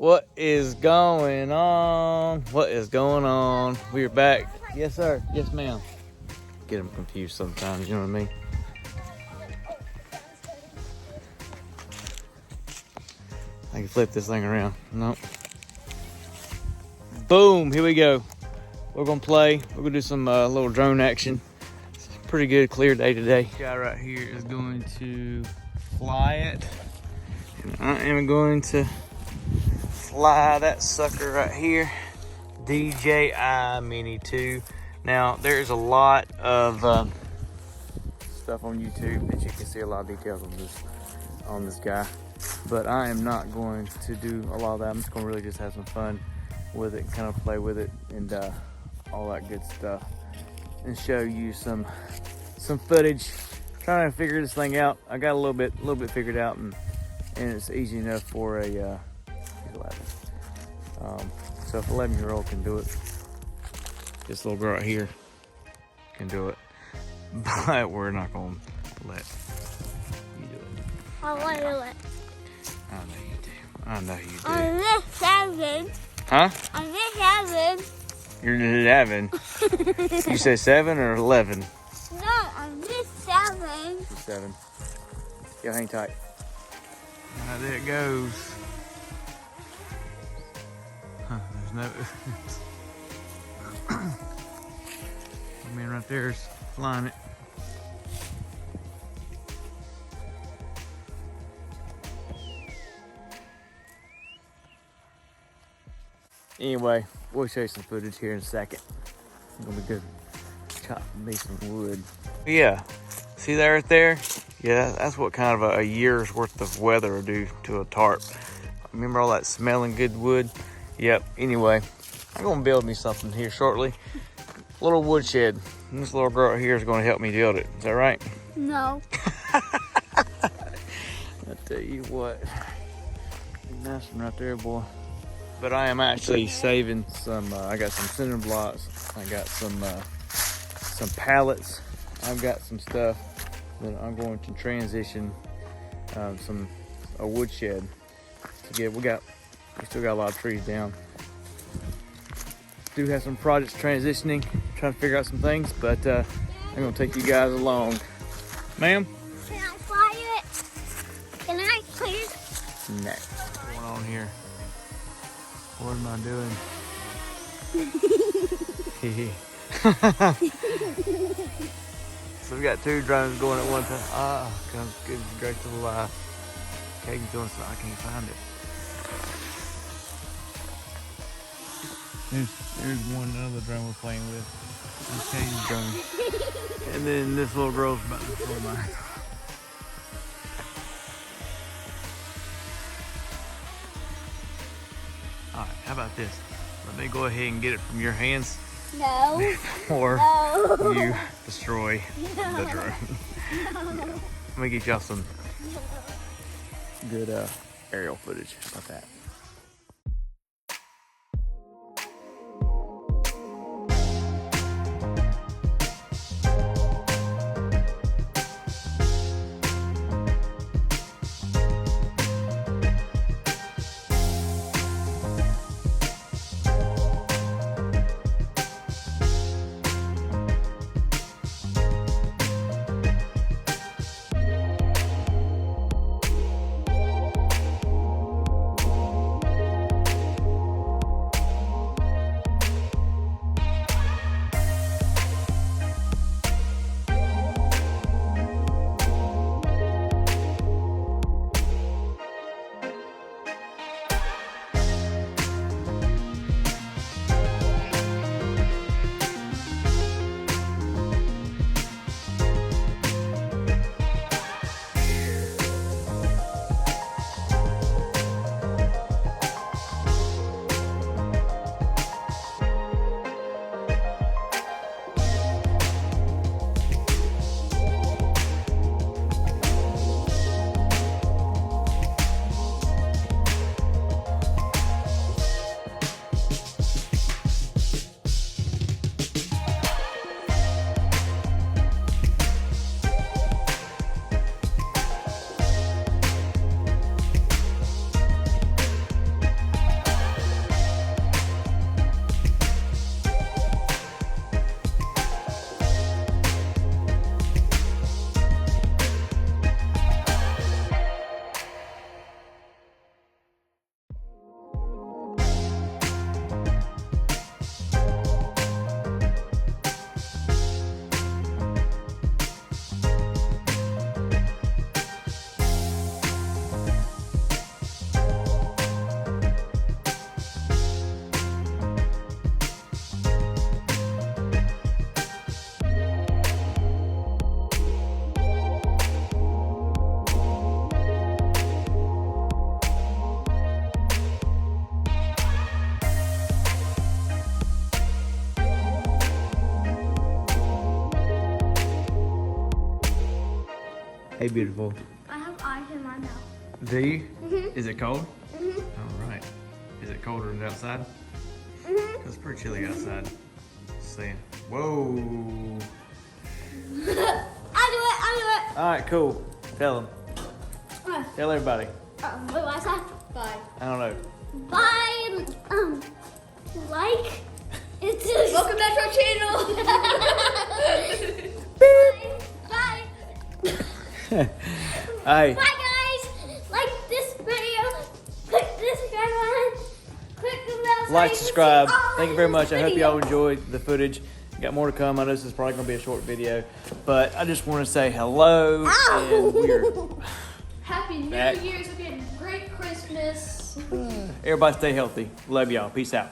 What is going on? What is going on? We're back. Yes, sir. Yes, ma'am. Get them confused sometimes, you know what I mean? I can flip this thing around. Nope. Boom, here we go. We're gonna play. We're gonna do some little drone action. It's a pretty good, clear day today. This guy right here is going to fly it. And I am going to fly that sucker right here. DJI MINI 2. Now, there's a lot of stuff on YouTube that you can see a lot of details on this guy. But I am not going to do a lot of that. I'm just gonna really just have some fun with it, kind of play with it and all that good stuff, and show you some footage. Trying to figure this thing out. I got a little bit figured out, and it's easy enough for a 11. So if 11-year-old can do it, this little girl right here can do it. But we're not gonna let you do it. I want to do it. I know you do. I know you do. On this 7. Huh? On this 7. You're 11. You say 7 or 11? No, on this 7. 7. Yo, hang tight. There it goes. Huh, there's no. The man right there is flying it. Anyway, we'll show you some footage here in a second. I'm gonna go chop me some wood. Yeah, see that right there? Yeah, that's what kind of a year's worth of weather will do to a tarp. Remember all that smelling good wood? Yep, anyway, I'm gonna build me something here shortly. Little woodshed. And this little girl here is gonna help me build it. Is that right? No. I'll tell you what. Nice one right there, boy. But I am actually saving some, I got some cinder blocks. I got some pallets. I've got some stuff that I'm going to transition a woodshed to get. We still got a lot of trees down. Do have some projects transitioning, trying to figure out some things, but I'm gonna take you guys along. Ma'am? Can I fly it? Can I please? No. What's going on here? What am I doing? So we got 2 drones going at one time. Ah, comes good gracious alive. Caden's doing something, I can't find it. There's one other drone we're playing with. That's Caden's drone. And then this little girl's about to destroy mine. Alright, how about this? Let me go ahead and get it from your hands. No. Before you destroy the drone. Yeah. Let me get y'all some good aerial footage about that. Hey, beautiful. I have ice in my mouth. Do you? Mhm. Is it cold? Mhm. All right. Is it colder than outside? Mhm. It's pretty chilly outside. Just saying. Whoa. I'll do it. All right, cool. Tell them. Tell everybody. Wait, what's that? Bye. I don't know. Bye. Like. It's just... Welcome back to our channel. Bye. Hey. Bye, guys. Like this video. Click this button. Click the bell. so Like, you can see subscribe. all Thank you of very this much. I hope video. y'all enjoyed the footage. Got more to come. I know this is probably going to be a short video, but I just want to say hello. And we're Happy New Back. Year's again. Great Christmas. everybody stay healthy. Love y'all. Peace out.